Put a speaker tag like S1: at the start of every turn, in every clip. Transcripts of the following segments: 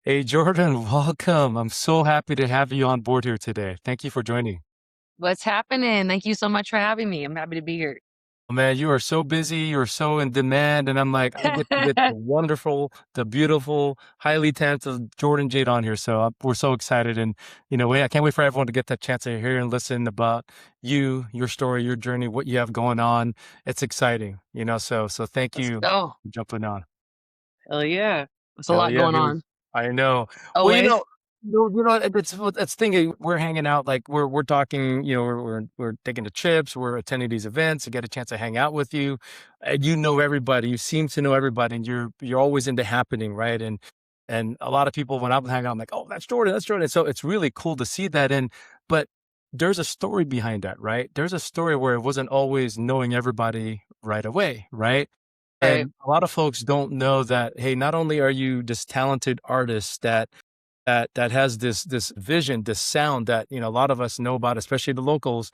S1: Hey, Jordan, welcome. I'm so happy to have you on board here today. Thank you for joining.
S2: What's happening? Thank you so much for having me. I'm happy to be here.
S1: Oh, man, you are so busy. You're so in demand. And I'm like, I get to get the wonderful, the beautiful, highly talented Jourdan Jade on here. So we're so excited. And, I can't wait for everyone to get that chance to hear and listen about you, your story, your journey, what you have going on. It's exciting, so thank
S2: Let's
S1: you
S2: go.
S1: for jumping on.
S2: Hell yeah. There's a
S1: Hell
S2: lot
S1: yeah,
S2: going
S1: here we
S2: on.
S1: I know. Well,
S2: Always.
S1: it's thinking we're hanging out, like we're talking, we're taking the trips, we're attending these events, to get a chance to hang out with you. And you know everybody, you seem to know everybody, and you're always into happening, right? And a lot of people when I'm hanging out, I'm like, oh, that's Jordan, that's Jordan. So it's really cool to see that. But there's a story behind that, right? There's a story where it wasn't always knowing everybody right away, right?
S2: Right.
S1: And a lot of folks don't know that, hey, not only are you this talented artist that has this vision, this sound that, a lot of us know about, especially the locals,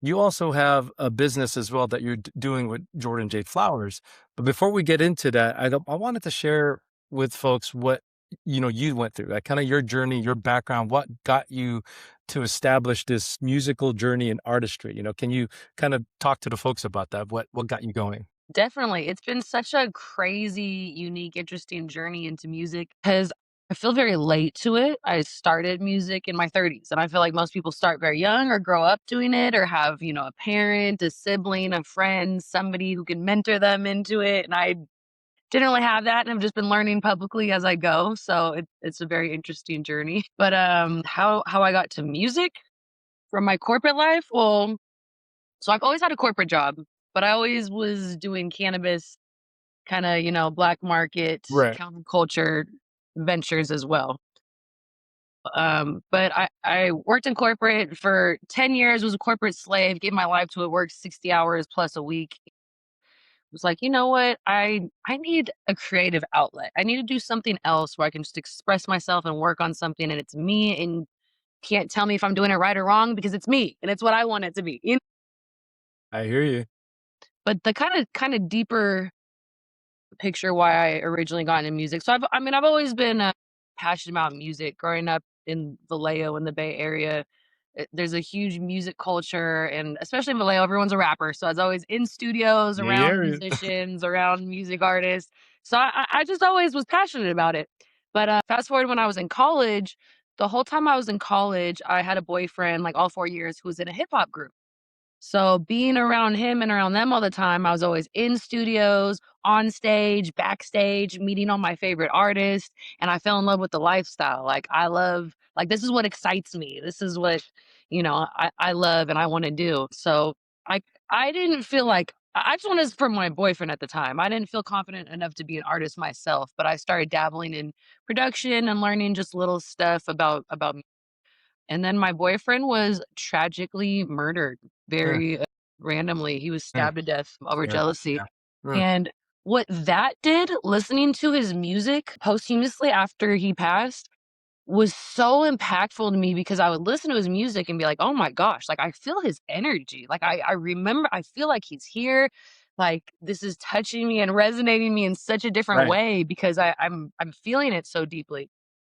S1: you also have a business as well that you're doing with Jourdan Jade Flowers. But before we get into that, I wanted to share with folks what, you went through, like kind of your journey, your background, what got you to establish this musical journey in artistry. Can you kind of talk to the folks about that? What got you going?
S2: Definitely. It's been such a crazy, unique, interesting journey into music because I feel very late to it. I started music in my 30s, and I feel like most people start very young or grow up doing it or have, a parent, a sibling, a friend, somebody who can mentor them into it. And I didn't really have that, and I've just been learning publicly as I go. So it's a very interesting journey. But how I got to music from my corporate life, well, so I've always had a corporate job, but I always was doing cannabis, kind of black market
S1: Right.
S2: counterculture ventures as well. But I worked in corporate for 10 years, was a corporate slave, gave my life to it, worked 60 hours plus a week. Was like, you know what? I need a creative outlet. I need to do something else where I can just express myself and work on something and it's me and can't tell me if I'm doing it right or wrong because it's me and it's what I want it to be.
S1: I hear you.
S2: But the kind of deeper picture why I originally got into music. So I've always been passionate about music. Growing up in Vallejo in the Bay Area, there's a huge music culture, and especially in Vallejo, everyone's a rapper. So I was always in studios,
S1: The
S2: around
S1: area.
S2: musicians, around music artists. So I just always was passionate about it. But fast forward when I was in college, the whole time I was in college, I had a boyfriend, like all 4 years, who was in a hip hop group. So being around him and around them all the time, I was always in studios, on stage, backstage, meeting all my favorite artists, and I fell in love with the lifestyle. Like I love like this is what excites me. This is what, I love and I want to do. So I I didn't feel like I just wanted this for my boyfriend at the time. I didn't feel confident enough to be an artist myself, but I started dabbling in production and learning just little stuff about and then my boyfriend was tragically murdered
S1: Mm,
S2: very, randomly. He was
S1: mm.
S2: stabbed to death over
S1: Sorry about
S2: jealousy,
S1: that. Mm,
S2: and what that did, listening to his music posthumously after he passed, was so impactful to me because I would listen to his music and be like, "Oh my gosh, like, I feel his energy." Like, I remember I feel like he's here, like, this is touching me and resonating me in such a different
S1: right.
S2: way because I'm feeling it so deeply.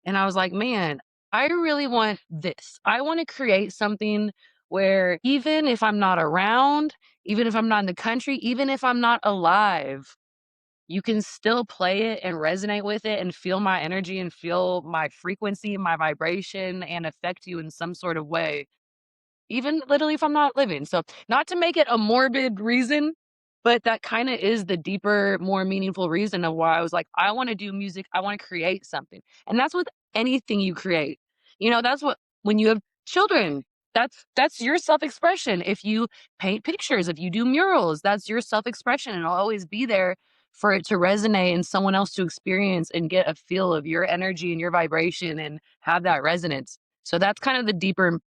S2: And I was like, "Man, I really want this. I wanna create something where even if I'm not around, even if I'm not in the country, even if I'm not alive, you can still play it and resonate with it and feel my energy and feel my frequency, my vibration, and affect you in some sort of way." Even literally if I'm not living. So, not to make it a morbid reason, but that kinda is the deeper, more meaningful reason of why I was like, "I wanna do music, I wanna create something." And that's with anything you create. That's what when you have children, that's your self-expression. If you paint pictures, if you do murals, that's your self-expression, and it'll always be there for it to resonate and someone else to experience and get a feel of your energy and your vibration and have that resonance. So that's kind of the deeper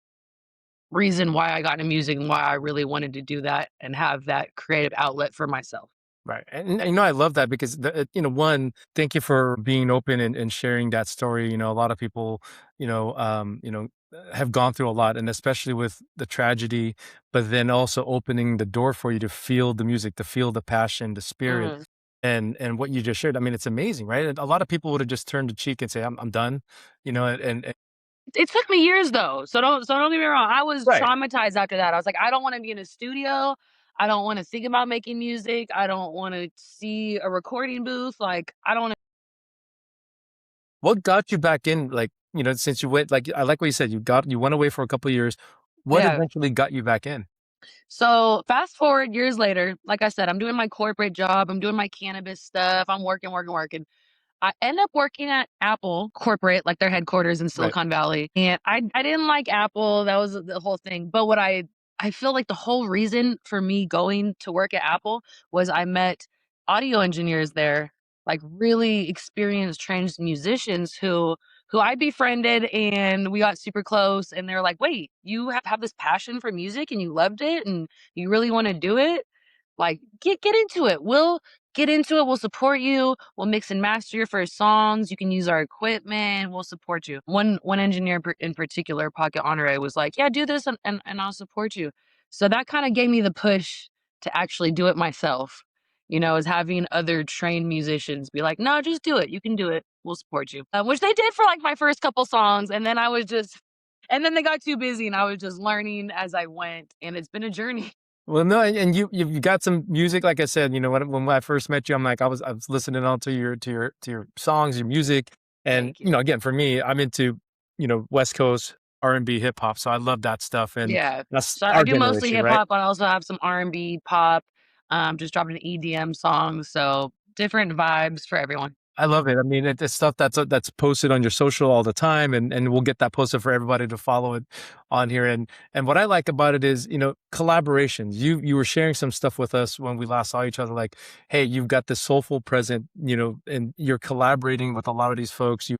S2: reason why I got into music and why I really wanted to do that and have that creative outlet for myself.
S1: Right. And I love that because one, thank you for being open and sharing that story. A lot of people, have gone through a lot, and especially with the tragedy, but then also opening the door for you to feel the music, to feel the passion, the spirit.
S2: Mm.
S1: and what you just shared, I mean, it's amazing, right? And a lot of people would have just turned the cheek and say, I'm done, you know, and
S2: It took me years though, so don't get me wrong. I was
S1: right.
S2: traumatized after that. I was like, "I don't wanna be in a studio. I don't wanna think about making music. I don't wanna see a recording booth. Like, I don't wanna."
S1: What got you back in, like, you know, since you went, like, I like what you said, you went away for a couple of years. What
S2: Yeah.
S1: eventually got you back in?
S2: So, fast forward years later, like I said, I'm doing my corporate job, I'm doing my cannabis stuff, I'm working, working, working. I end up working at Apple corporate, like their headquarters in
S1: Right.
S2: Silicon Valley, and I didn't like Apple, that was the whole thing, but what I feel like the whole reason for me going to work at Apple was I met audio engineers there, like really experienced, trained musicians who I befriended, and we got super close, and they're like, "Wait, you have this passion for music and you loved it and you really wanna do it? Like, get into it. We'll get into it. We'll support you. We'll mix and master your first songs. You can use our equipment. We'll support you." One engineer in particular, Pocket Honore, was like, "Yeah, do this and I'll support you." So that kind of gave me the push to actually do it myself. Is having other trained musicians be like, "No, just do it. You can do it. We'll support you." Which they did for like my first couple songs, and then and then they got too busy, and I was just learning as I went, and it's been a journey.
S1: Well, no, and you got some music, like I said, you know, when I first met you, I'm like, I was listening on to your songs, your music, and,
S2: Thank
S1: you
S2: you.
S1: know, again, for me, I'm into, you know, West Coast R&B, hip hop, so I love that stuff, and
S2: Yeah.
S1: that's
S2: So I
S1: our
S2: do mostly
S1: generation,
S2: hip
S1: right?
S2: hop, but I also have some R&B, pop, just dropped an EDM song, so different vibes for everyone.
S1: I love it. I mean, it's stuff that's posted on your social all the time, and we'll get that posted for everybody to follow it on here. And what I like about it is, you know, collaborations. You were sharing some stuff with us when we last saw each other, like, hey, you've got this soulful present, you know, and you're collaborating with a lot of these folks.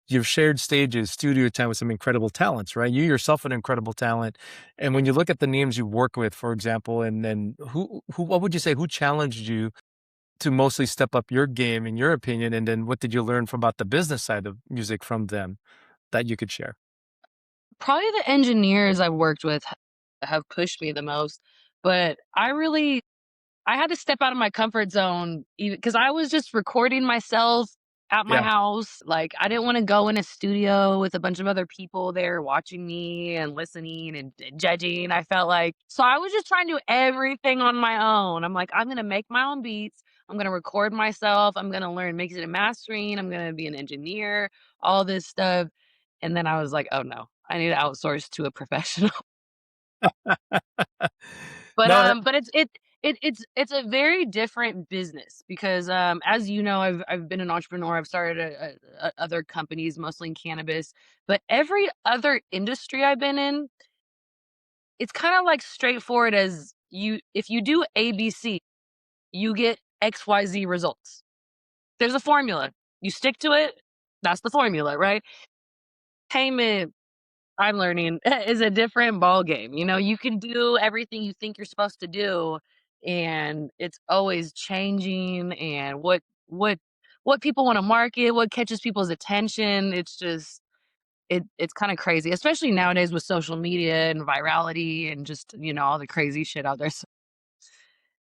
S1: You've shared stages, studio time with some incredible talents, right? You yourself an incredible talent. And when you look at the names you work with, for example, and then who what would you say who challenged you to mostly step up your game in your opinion, and then what did you learn from about the business side of music from them that you could share?
S2: Probably the engineers I've worked with have pushed me the most, but I had to step out of my comfort zone because I was just recording myself at my
S1: Yeah.
S2: house. Like, I didn't wanna go in a studio with a bunch of other people there watching me and listening and judging. I felt like so I was just trying to do everything on my own. I'm like, "I'm gonna make my own beats. I'm gonna record myself. I'm gonna learn mixing and mastering. I'm gonna be an engineer," all this stuff. And then I was like, "Oh, no. I need to outsource to a professional." But,
S1: No,
S2: but it's a very different business because, as you know, I've been an entrepreneur. I've started other companies, mostly in cannabis, but every other industry I've been in, it's kinda like straightforward as if you do ABC, you get XYZ results. There's a formula. You stick to it, that's the formula, right? Payment, I'm learning, is a different ball game. You can do everything you think you're supposed to do, and it's always changing. And what people want to market, what catches people's attention. It's just it's kind of crazy, especially nowadays with social media and virality and just all the crazy shit out there. So,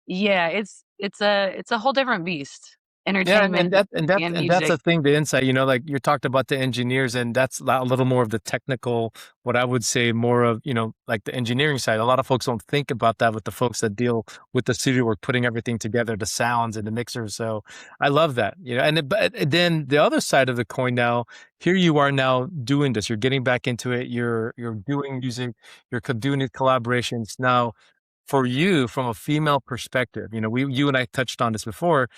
S2: yeah, it's a whole different beast.
S1: yeah, and
S2: Entertainment
S1: that and that
S2: and
S1: and that's
S2: music.
S1: the thing, the insight, you know, like you talked about the engineers, and that's a little more of the technical, what I would say more of, you know, like the engineering side. A lot of folks don't think about that with the folks that deal with the studio work, putting everything together, the sounds and the mixers. So I love that, you know, but then the other side of the coin now, here you are now doing this, you're getting back into it, you're doing music, doing these collaborations. Now, for you, from a female perspective, you know, you and I touched on this before,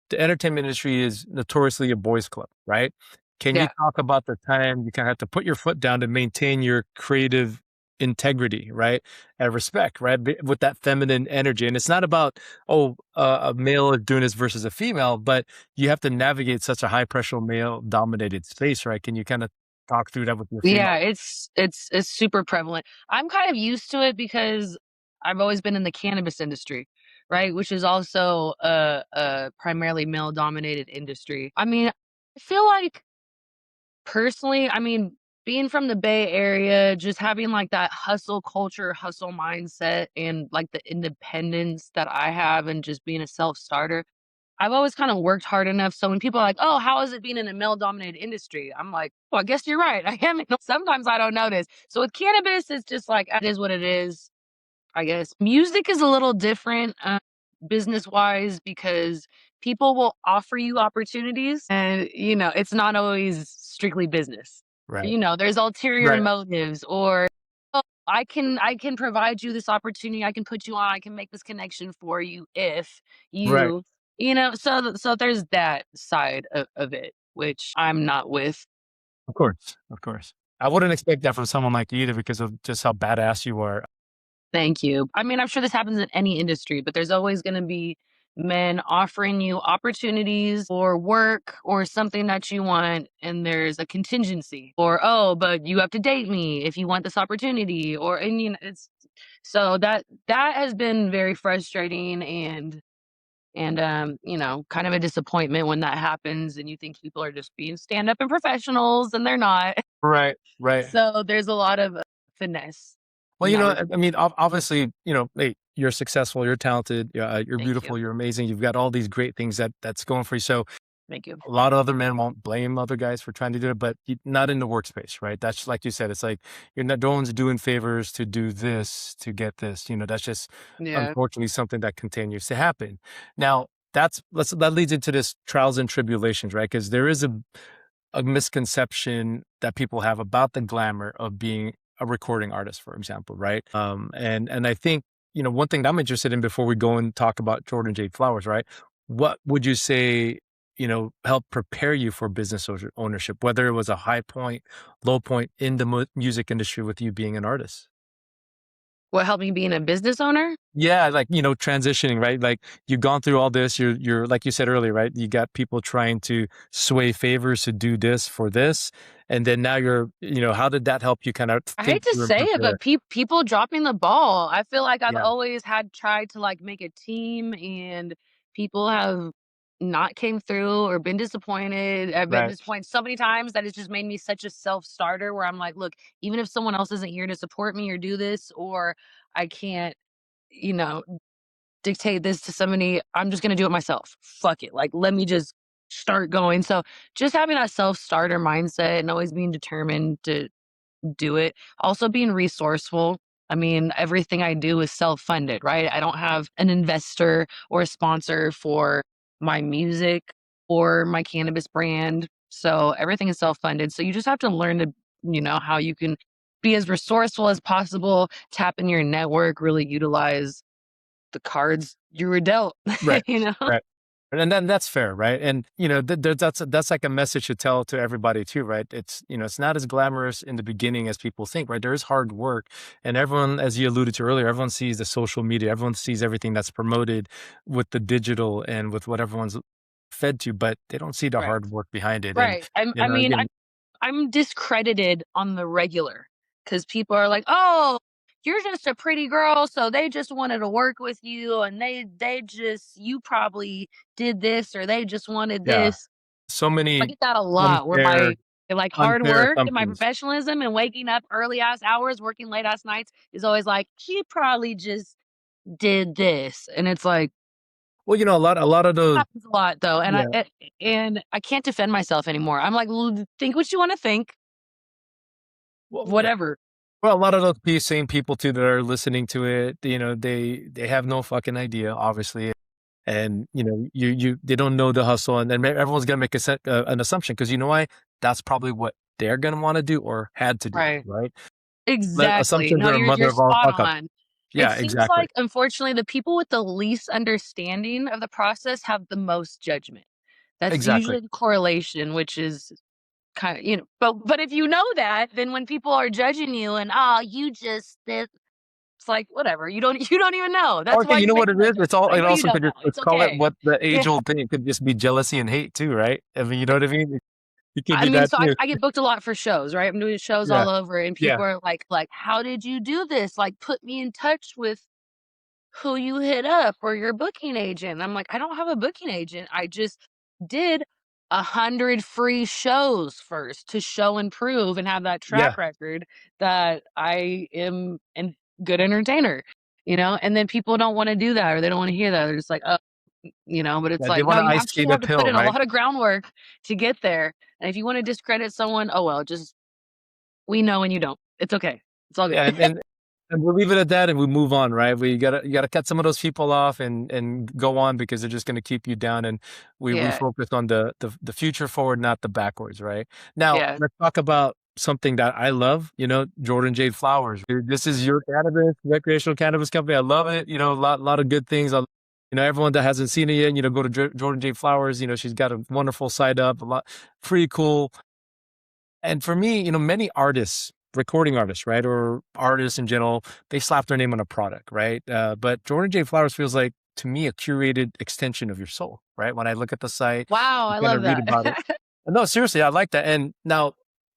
S1: the entertainment industry is notoriously a boys club, right? Can you
S2: Yeah.
S1: talk about the time you kind of have to put your foot down to maintain your creative integrity, right? And respect, right? With that feminine energy. And it's not about, oh, a male is doing this versus a female, but you have to navigate such a high pressure male dominated space, right? Can you kind of talk through that with your female?
S2: Yeah, it's super prevalent. I'm kind of used to it because I've always been in the cannabis industry, right? Which is also a primarily male dominated industry. I mean, I feel like personally, I mean, being from the Bay Area, just having like that hustle culture, hustle mindset, and like the independence that I have, and just being a self starter. I've always kind of worked hard enough. So when people are like, "Oh, how is it being in a male-dominated industry?" I'm like, "Well, I guess you're right. I am." Sometimes I don't notice. So with cannabis, it's just like it is what it is. I guess music is a little different, business wise because people will offer you opportunities, and it's not always strictly business.
S1: Right.
S2: There's ulterior
S1: Right.
S2: motives, or oh, I can provide you this opportunity. I can put you on. I can make this connection for you if
S1: Right.
S2: you, so there's that side of it, which I'm not with.
S1: Of course. Of course. I wouldn't expect that from someone like you either because of just how badass you are.
S2: Thank you. I mean, I'm sure this happens in any industry, but there's always going to be men offering you opportunities or work or something that you want, and there's a contingency, or oh, but you have to date me if you want this opportunity, or and it's so that has been very frustrating, and kind of a disappointment when that happens, and you think people are just being stand up and professionals, and they're not.
S1: Right. Right.
S2: So there's a lot of finesse
S1: Well,
S2: in that.
S1: I mean, obviously, hey, you're successful, you're talented, you're
S2: Thank you.
S1: beautiful, you're amazing. You've got all these great things that's going for you. So
S2: Thank you.
S1: a lot of other men won't blame other guys for trying to do it, but not in the workspace, right? That's like you said, it's like you're not, no one's doing favors to do this to get this. That's just
S2: Yeah.
S1: unfortunately something that continues to happen. Now, that leads into this trials and tribulations, right? Because there is a misconception that people have about the glamour of being a recording artist, for example, right? And I think one thing that I'm interested in before we go and talk about Jourdan Jade Flowers, right? What would you say help prepare you for business ownership, whether it was a high point, low point in the music industry with you being an artist?
S2: What helped me being a business owner?
S1: Yeah, like, transitioning, right? Like you've gone through all this, you're like you said earlier, right? You got people trying to sway favors to do this for this. And then now how did that help you kind of
S2: I
S1: think
S2: hate to
S1: through and
S2: say it,
S1: prepare?
S2: but people dropping the ball. I feel like I've
S1: Yeah,
S2: always had tried to like make a team, and people have not came through or been disappointed. I've been
S1: right,
S2: disappointed so many times that it's just made me such a self-starter where I'm like, look, even if someone else isn't here to support me or do this, or I can't, you know, dictate this to somebody, I'm just gonna do it myself. Fuck it. Like, let me just start going. So just having that self-starter mindset and always being determined to do it. Also being resourceful. I mean, everything I do is self-funded, right? I don't have an investor or a sponsor for my music or my cannabis brand. So everything is self-funded. So you just have to learn to, how you can be as resourceful as possible, tap in your network, really utilize the cards you were dealt,
S1: right,
S2: you know?
S1: right. And then that's fair, right? And that's like a message to tell to everybody too, right? It's not as glamorous in the beginning as people think, right? There is hard work, and everyone, as you alluded to earlier, everyone sees the social media, everyone sees everything that's promoted with the digital and with what everyone's fed to, but they don't see the
S2: Right.
S1: hard work behind it. And
S2: Right. I mean,
S1: again,
S2: I'm discredited on the regular because people are like, "Oh, you're just a pretty girl, so they just wanted to work with you, and they just you probably did this or they just wanted
S1: yeah,
S2: this."
S1: so
S2: I
S1: many
S2: get that a lot where
S1: unfair
S2: my like hard
S1: unfair
S2: work and my
S1: assumptions.
S2: professionalism and waking up early ass hours, working late ass nights is always like, "She probably just did this." And it's like
S1: Well, a lot of those,
S2: happens a lot though, and
S1: yeah,
S2: I can't defend myself anymore. I'm like, think what you wanna think,
S1: well, yeah.
S2: whatever."
S1: Well, a lot of those same people too that are listening to it, they have no fucking idea, obviously, and they don't know the hustle, and then everyone's gonna make an assumption because you know why? That's probably what they're gonna want to do or had to do,
S2: Right.
S1: right?
S2: Exactly.
S1: Assumptions
S2: No,
S1: are a
S2: you're
S1: mother of all
S2: spot
S1: fuck ups.
S2: on. It
S1: Yeah,
S2: seems
S1: exactly,
S2: like, unfortunately, the people with the least understanding of the process have the most judgment. That's
S1: exactly.
S2: usually the correlation, which is kind of, but if you know that, then when people are judging you and, "Oh, you just this," it's like, whatever. You don't even know. That's
S1: Okay,
S2: why
S1: you
S2: you're
S1: know what
S2: making
S1: it
S2: that
S1: is?
S2: judgment. I
S1: It
S2: know you
S1: also
S2: don't
S1: could
S2: know.
S1: let's
S2: It's
S1: call it
S2: okay.
S1: what the
S2: Yeah.
S1: age old thing. It could just be jealousy and hate too, right? I mean, you know what I mean? It could
S2: I
S1: be
S2: mean,
S1: that
S2: so I
S1: too.
S2: I get booked a lot for shows, right? I'm doing shows
S1: Yeah,
S2: all over, and
S1: yeah,
S2: people are like, "How did you do this? Like, put me in touch with who you hit up or your booking agent." I'm like, "I don't have a booking agent. I just did 100 free shows first to show and prove and have that
S1: yeah.
S2: track record that I am a good entertainer." And then people don't wanna do that or they don't wanna hear that. They're just like, "Oh." but it's
S1: Yeah, they
S2: like, no,
S1: wanna
S2: you
S1: ice
S2: actually
S1: skate
S2: have to put
S1: uphill,
S2: in a
S1: right?
S2: lot of groundwork to get there. And if you wanna discredit someone, oh well, just we know and you don't. It's okay. It's all good.
S1: Yeah, and we'll leave it at that and we move on, right? We gotta you gotta cut some of those people off and go on because they're just gonna keep you down and we
S2: Yeah,
S1: focus on the future forward, not the backwards, right? Now,
S2: yeah.
S1: let's talk about something that I love, Jourdan Jade Flowers. This is your cannabis, recreational cannabis company. I love it. A lot of good things. Everyone that hasn't seen it yet, go to Jourdan Jade Flowers. She's got a wonderful site up, a lot pretty cool. And for me, many artists, recording artists, right, or artists in general, they slap their name on a product, right? But Jordan J. Flowers feels like to me a curated extension of your soul, right? When I look at the site,
S2: Wow,
S1: you
S2: I
S1: kind
S2: love
S1: of read
S2: that.
S1: about it. No, seriously, I like that. And now,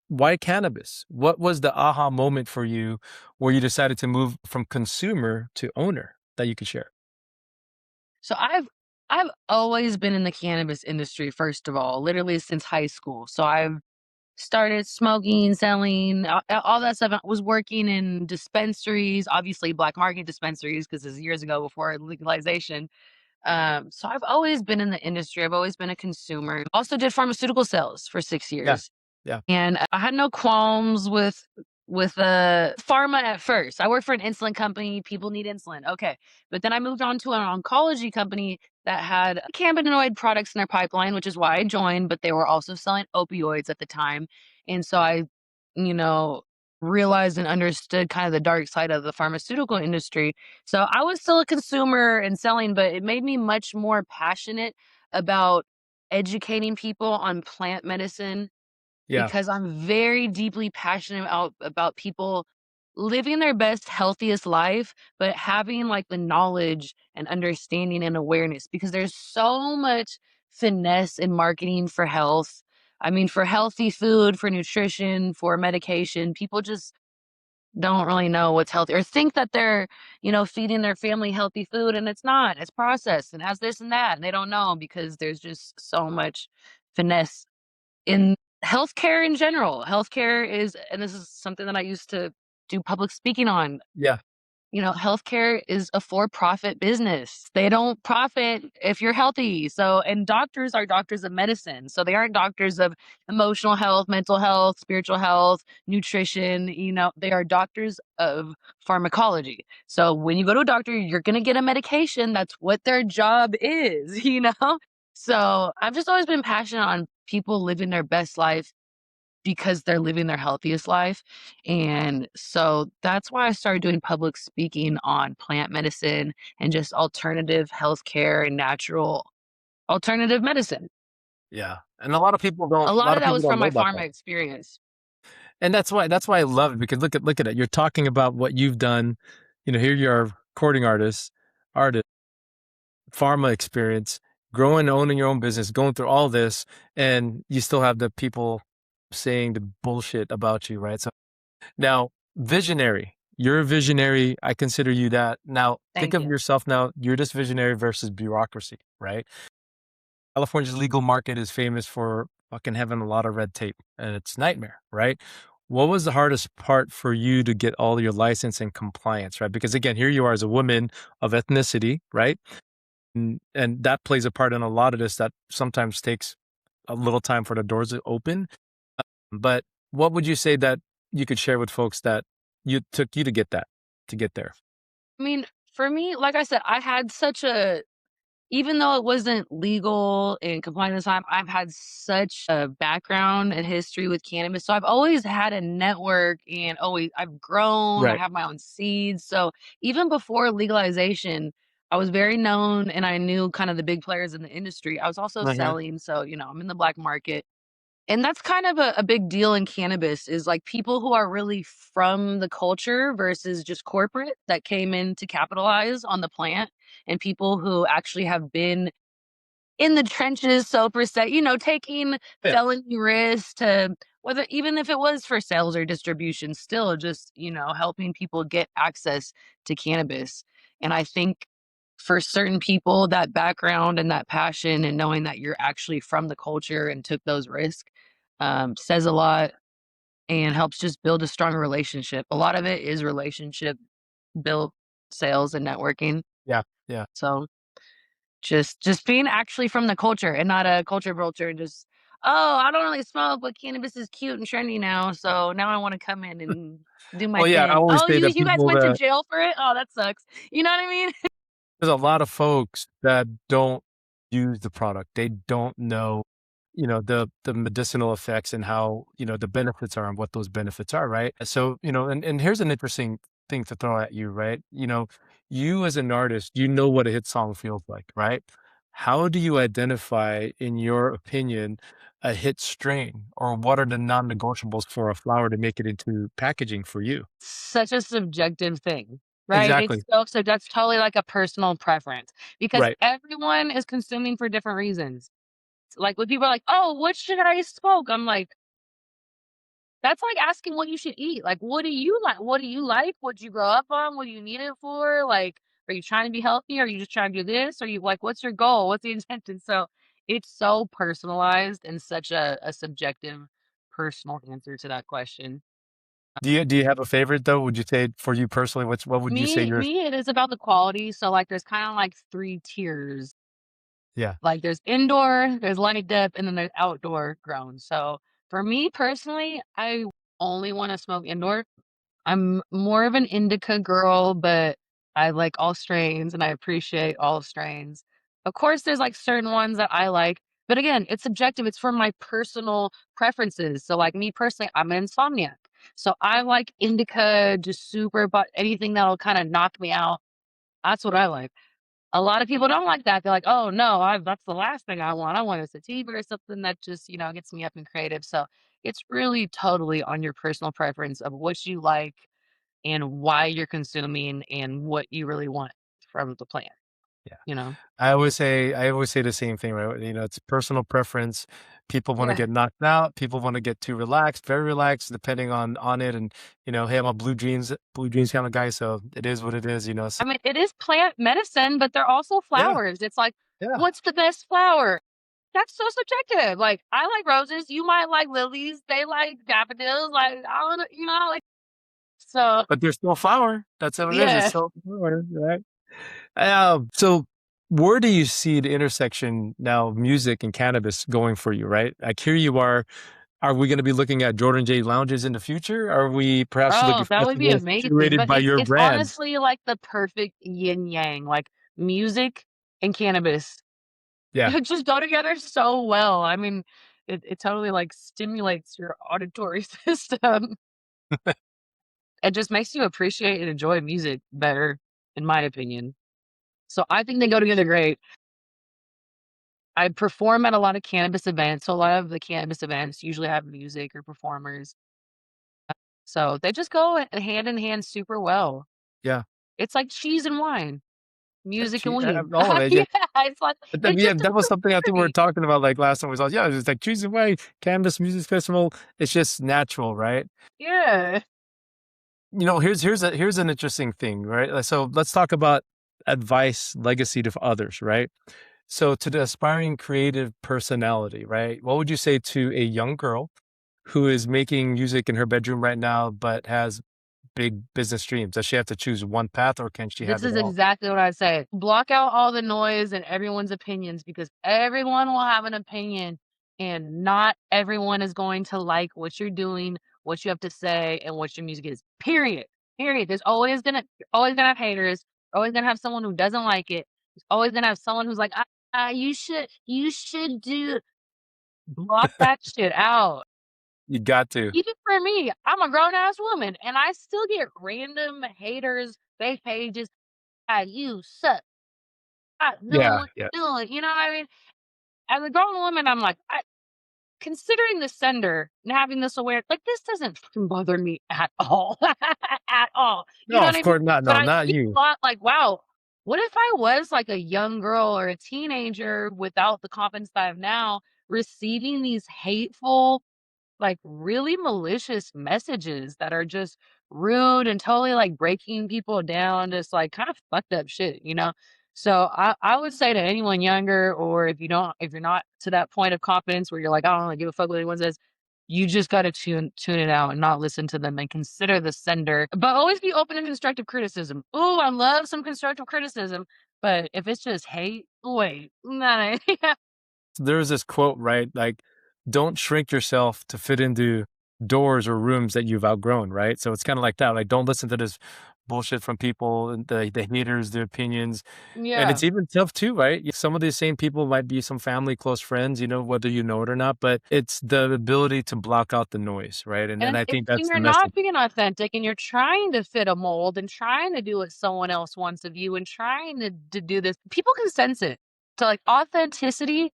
S1: why cannabis? What was the aha moment for you where you decided to move from consumer to owner that you could share?
S2: So I've always been in the cannabis industry, first of all, literally since high school. So I've started smoking, selling, all that stuff. I was working in dispensaries, obviously black market dispensaries, because this is years ago before legalization. So I've always been in the industry. I've always been a consumer. Also did pharmaceutical sales for six
S1: Yeah,
S2: years.
S1: yeah,
S2: And I had no qualms with pharma at first. I worked for an insulin company, people need insulin, okay. But then I moved on to an oncology company that had cannabinoid products in their pipeline, which is why I joined, but they were also selling opioids at the time. And so I, you know, realized and understood kind of the dark side of the pharmaceutical industry. So I was still a consumer and selling, but it made me much more passionate about educating people on plant medicine
S1: yeah,
S2: because I'm very deeply passionate about people living their best, healthiest life, but having like the knowledge and understanding and awareness because there's so much finesse in marketing for health. I mean, for healthy food, for nutrition, for medication, people just don't really know what's healthy or think that they're, feeding their family healthy food and it's not. It's processed and has this and that. And they don't know because there's just so much finesse in healthcare in general. Healthcare is and this is something that I used to do public speaking on.
S1: yeah,
S2: Healthcare is a for-profit business. They don't profit if you're healthy. So, and doctors are doctors of medicine. So they aren't doctors of emotional health, mental health, spiritual health, nutrition. They are doctors of pharmacology. So when you go to a doctor, you're going to get a medication. That's what their job is. So I've just always been passionate on people living their best life because they're living their healthiest life. And so that's why I started doing public speaking on plant medicine and just alternative healthcare and natural alternative medicine.
S1: yeah. And a
S2: A lot
S1: lot
S2: of
S1: of
S2: that
S1: people
S2: was
S1: don't
S2: from
S1: know
S2: my
S1: about that.
S2: pharma experience.
S1: And that's why I love it because look at it. You're talking about what you've done. Here you are, recording artist, pharma experience, growing, owning your own business, going through all this, and you still have the people saying the bullshit about you, right? So now, visionary. You're a visionary. I consider you that. Now, think
S2: Thank
S1: of
S2: you.
S1: yourself now. You're this visionary versus bureaucracy, right? California's legal market is famous for fucking having a lot of red tape, and it's nightmare, right? What was the hardest part for you to get all your license and compliance, right? Because again, here you are as a woman of ethnicity, right? And that plays a part in a lot of this that sometimes takes a little time for the doors to open. But what would you say that you could share with folks that you took you to get there?
S2: I mean, for me, like I said, I had such a even though it wasn't legal and compliant at the time, I've had such a background and history with cannabis. So I've always had a network and always I've grown, I
S1: Right.
S2: have my own seeds. So even before legalization, I was very known and I knew kind of the big players in the industry. I was also
S1: Mhm.
S2: selling. So, I'm in the black market. And that's kind of a big deal in cannabis is like people who are really from the culture versus just corporate that came in to capitalize on the plant and people who actually have been in the trenches, so per se, taking
S1: Yeah.
S2: felony risks to whether even if it was for sales or distribution, still just, helping people get access to cannabis. And I think for certain people, that background and that passion and knowing that you're actually from the culture and took those risks says a lot and helps just build a stronger relationship. A lot of it is relationship built sales and networking.
S1: Yeah. Yeah.
S2: So Just being actually from the culture and not a culture vulture, just, "Oh, I don't really smoke, but cannabis is cute and trendy now, so now I wanna come in and do my
S1: Well, yeah, I
S2: thing."
S1: always
S2: "Oh,
S1: say that
S2: you guys
S1: people
S2: went to
S1: that
S2: jail for it? Oh, that sucks." You know what I mean?
S1: there's a lot of folks that don't use the product. They don't know, the medicinal effects and how, the benefits are and what those benefits are, right? So, and here's an interesting thing to throw at you, right? You as an artist, you know what a hit song feels like, right? How do you identify, in your opinion, a hit strain, or what are the non-negotiables for a flower to make it into packaging for you?
S2: Such a subjective thing, right? It's
S1: Exactly.
S2: so that's totally like a personal preference because
S1: Right.
S2: everyone is consuming for different reasons. Like, when people are like, "Oh, what should I smoke?" I'm like, that's like asking what you should eat. Like, what do you like? What do you like? What'd you grow up on? What do you need it for? Like, are you trying to be healthy? Are you just trying to do this? Are you like, what's your goal? What's the intention? So it's so personalized and such a subjective, personal answer to that question.
S1: Do you have a favorite though? Would you say for you personally, what would you say yours?
S2: It is about the quality. So like, there's kind of like three tiers.
S1: Yeah.
S2: Like, there's indoor, there's light dip, and then there's outdoor grown. So for me personally, I only want to smoke indoor. I'm more of an indica girl, but I like all strains and I appreciate all strains. Of course, there's like certain ones that I like, but again, it's subjective. It's for my personal preferences. So, like me personally, I'm an insomniac. So I like indica, just super, but anything that'll kind of knock me out. That's what I like. A lot of people don't like that. They're like, "Oh no, that's the last thing I want. I want a sativa or something that just, gets me up and creative." So it's really totally on your personal preference of what you like and why you're consuming and what you really want from the plant,
S1: Yeah.
S2: you know?
S1: I always say the same thing, right? It's personal preference. People want to
S2: Yeah.
S1: get knocked out. People want to get too relaxed, very relaxed, depending on it. And hey, I'm a blue jeans kind of guy, so it is what it is. So,
S2: I mean, it is plant medicine, but they're also
S1: yeah,
S2: flowers. It's like,
S1: yeah.
S2: what's the best flower? That's so subjective. Like, I like roses, you might like lilies, they like daffodils, like, I don't know, like, so
S1: But they're still flower. That's what it is. It's
S2: yeah.
S1: still flower, right? So where do you see the intersection now of music and cannabis going for you, right? Like here you are. Are we gonna be looking at Jourdan Jade lounges in the future? Are we perhaps looking
S2: Oh,
S1: for
S2: that would be
S1: festivals
S2: amazing,
S1: curated
S2: but
S1: by your
S2: it's
S1: brand?
S2: honestly like the perfect yin yang, like music and cannabis.
S1: Yeah.
S2: It just go together so well. I mean, it totally, like, stimulates your auditory system. It just makes you appreciate and enjoy music better, in my opinion. So I think they go together great. I perform at a lot of cannabis events, so a lot of the cannabis events usually have music or performers. So they just go hand in hand super well.
S1: Yeah.
S2: It's like cheese and wine, music and weed.
S1: All of it,
S2: Yeah,
S1: yeah.
S2: it's like it's
S1: Yeah,
S2: just a
S1: that was something I think we were
S2: perfect.
S1: talking about, like, last time we saw. Yeah, it's like choosing way, Canvas Music Festival, it's just natural, right?
S2: Yeah.
S1: Here's an interesting thing, right? So let's talk about advice, legacy to others, right? So to the aspiring creative personality, right? What would you say to a young girl who is making music in her bedroom right now, but has big business dreams? Does she have to choose one path, or can she
S2: This
S1: have it
S2: is
S1: all?
S2: exactly what I say. Block out all the noise and everyone's opinions because everyone will have an opinion and not everyone is going to like what you're doing, what you have to say, and what your music is. Period. Period. You're always gonna have haters. Always gonna have someone who doesn't like it. There's always gonna have someone who's like, you should do block that shit out.
S1: You got to.
S2: Even for me, I'm a grown ass woman and I still get random haters, fake pages. Ah, you suck. Not doing
S1: Yeah,
S2: what
S1: yeah.
S2: you're doing. You know what I mean? As a grown woman, I'm like, considering the sender and having this aware, like this doesn't fucking bother me at all, at all. You
S1: No,
S2: know what
S1: of
S2: I mean?
S1: course not.
S2: But
S1: No,
S2: I
S1: not
S2: think
S1: you.
S2: a lot like, wow, what if I was like a young girl or a teenager without the confidence that I have now, receiving these hateful like, really malicious messages that are just rude and totally, like, breaking people down, just, like, kind of fucked up shit, you know? So, I would say to anyone younger or if you're not to that point of confidence where you're like, "I don't really give a fuck what anyone says," you just gotta tune it out and not listen to them and consider the sender, but always be open to constructive criticism. Ooh, I love some constructive criticism. But if it's just hate, wait, no, no.
S1: There's this quote, right? Like, don't shrink yourself to fit into doors or rooms that you've outgrown, right? So it's kind of like that. Like, don't listen to this bullshit from people, and the haters, their opinions. And
S2: Yeah.
S1: it's even tough too, right? Some of these same people might be some family, close friends, whether you know it or not, but it's the ability to block out the noise, right? And
S2: And
S1: I
S2: if
S1: think that's the
S2: you're
S1: message
S2: not being authentic and you're trying to fit a mold and trying to do what someone else wants of you and trying to do this, people can sense it. So like authenticity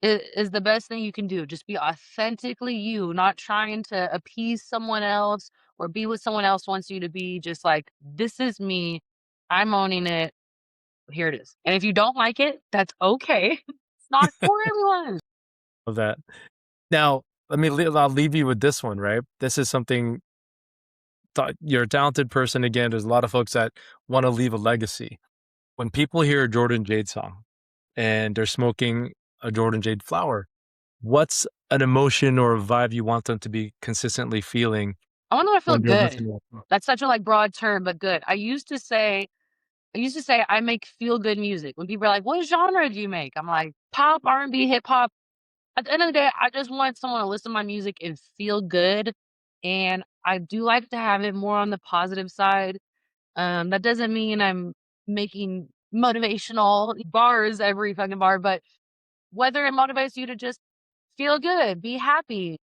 S2: is the best thing you can do. Just be authentically you, not trying to appease someone else or be what someone else wants you to be. Just like, this is me. I'm owning it. Here it is. And if you don't like it, that's okay. It's not for everyone.
S1: of that. Now, I'll leave you with this one, right? This is something you're a talented person. Again, there's a lot of folks that want to leave a legacy. When people hear a Jourdan Jade song and they're smoking a Jourdan Jade flower, what's an emotion or a vibe you want them to be consistently feeling
S2: I want them to feel
S1: when they're
S2: good.
S1: listening to that song?
S2: That's such a like broad term, but good. I used to say I make feel good music. When people are like, "What genre do you make?" I'm like, "Pop, R&B, hip hop." At the end of the day, I just want someone to listen to my music and feel good. And I do like to have it more on the positive side. That doesn't mean I'm making motivational bars every fucking bar, but whether it motivates you to just feel good, be happy,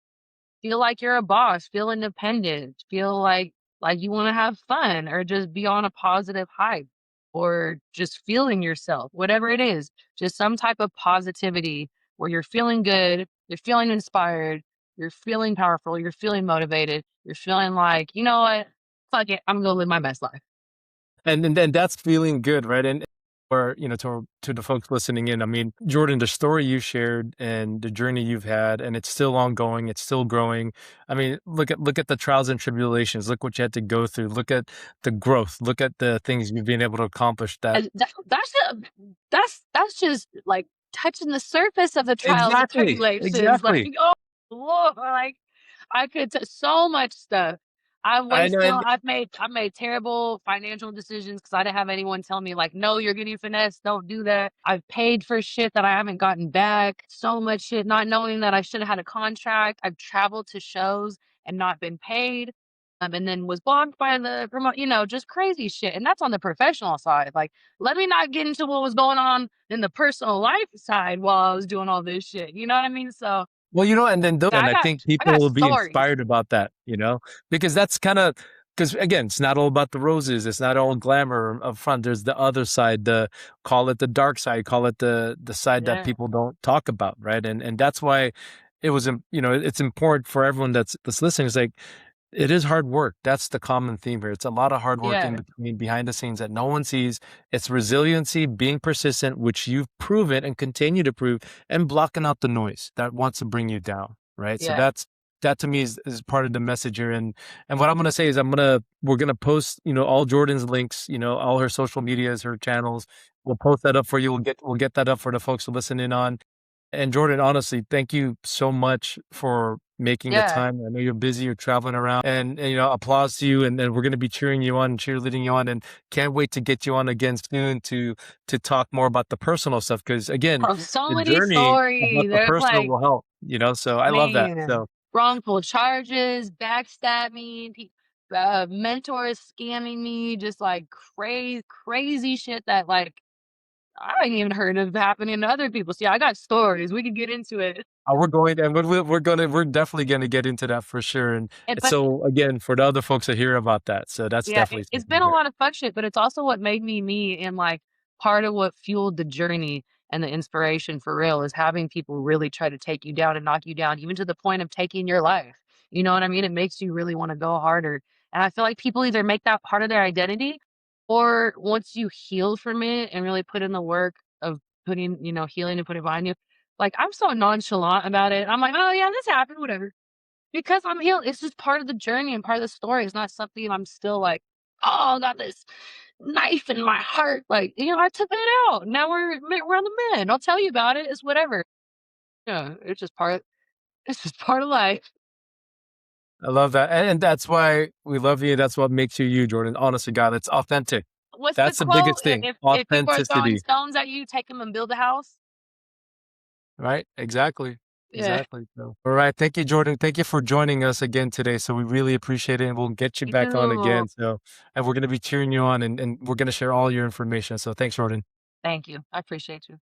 S2: feel like you're a boss, feel independent, feel like you wanna have fun or just be on a positive hype or just feeling yourself, whatever it is, just some type of positivity where you're feeling good, you're feeling inspired, you're feeling powerful, you're feeling motivated, you're feeling like, "You know what? Fuck it, I'm gonna live my best life."
S1: And then that's feeling good, right? And or to the folks listening in, I mean, Jordan, the story you shared and the journey you've had, and it's still ongoing, it's still growing. I mean, look at the trials and tribulations. Look what you had to go through. Look at the growth. Look at the things you've been able to accomplish. That
S2: And that's just, like, touching the surface of the trials and
S1: exactly,
S2: tribulations, like,
S1: exactly.
S2: oh, Lord, like, I could so much stuff.
S1: I know, and
S2: I've made terrible financial decisions because I didn't have anyone tell me, like, "No, you're getting finessed, don't do that." I've paid for shit that I haven't gotten back, so much shit, not knowing that I should have had a contract. I've traveled to shows and not been paid, and then was blocked by the just crazy shit, and that's on the professional side, like, let me not get into what was going on in the personal life side while I was doing all this shit, you know what I mean? So,
S1: well, and then
S2: yeah,
S1: I think
S2: I
S1: people
S2: got
S1: will be
S2: stories.
S1: inspired about that, because that's kinda because again, it's not all about the roses, it's not all glamour up front, there's the other side, call it the dark side, call it the side that
S2: Yeah,
S1: people don't talk about, right? And that's why it's important for everyone that's listening. It's like, it is hard work. That's the common theme here. It's a lot of hard work in
S2: yeah,
S1: between, behind the scenes that no one sees. It's resiliency, being persistent, which you've proven and continue to prove, and blocking out the noise that wants to bring you down, right? So
S2: yeah,
S1: that to me is part of the message here. And what I'm gonna say is we're gonna post, all Jordan's links, all her social medias, her channels. We'll post that up for you. We'll get that up for the folks to listen in on. And Jordan, honestly, thank you so much for making the
S2: yeah.
S1: time. I know you're busy, you're traveling around, and applause to you. And we're going to be cheering you on, cheerleading you on, and can't wait to get you on again soon to talk more about the personal stuff. Because again,
S2: Oh, so
S1: the
S2: many
S1: journey about
S2: stories.
S1: the
S2: There's
S1: personal
S2: like,
S1: will help. So I love that.
S2: man,
S1: So
S2: wrongful charges, backstabbing, mentors scamming me, just like crazy shit that like I ain't even heard of happening to other people. See, I got stories. We could get into it.
S1: we're going, and we're definitely going to get into that for sure. And
S2: But
S1: so again, for the other folks to hear about that, so that's
S2: yeah,
S1: definitely
S2: it's
S1: something
S2: been a
S1: great.
S2: lot of fun shit, but it's also what made me me and like part of what fueled the journey and the inspiration for real is having people really try to take you down and knock you down, even to the point of taking your life. You know what I mean? It makes you really want to go harder. And I feel like people either make that part of their identity or once you heal from it and really put in the work of putting, healing and putting it behind you. Like I'm so nonchalant about it. I'm like, oh yeah, this happened, whatever. Because I'm healed, it's just part of the journey and part of the story. It's not something I'm still like, "Oh, I got this knife in my heart." Like, I took it out. Now we're on the mend. I'll tell you about it. It's whatever. Yeah, it's just part of life.
S1: I love that, and that's why we love you. That's what makes you you, Jordan. Honestly, God, it's authentic.
S2: what's the
S1: That's the
S2: quote?
S1: biggest thing,
S2: If people are throwing
S1: authenticity,
S2: stones at you, take them and build a house."
S1: right? Exactly,
S2: Yeah.
S1: exactly, so alright, thank you, Jordan, thank you for joining us again today, so we really appreciate it, and we'll get you
S2: You
S1: back on
S2: too.
S1: again, so and we're gonna be cheering you on, and we're gonna share all your information, so thanks, Jordan.
S2: Thank you. I appreciate you.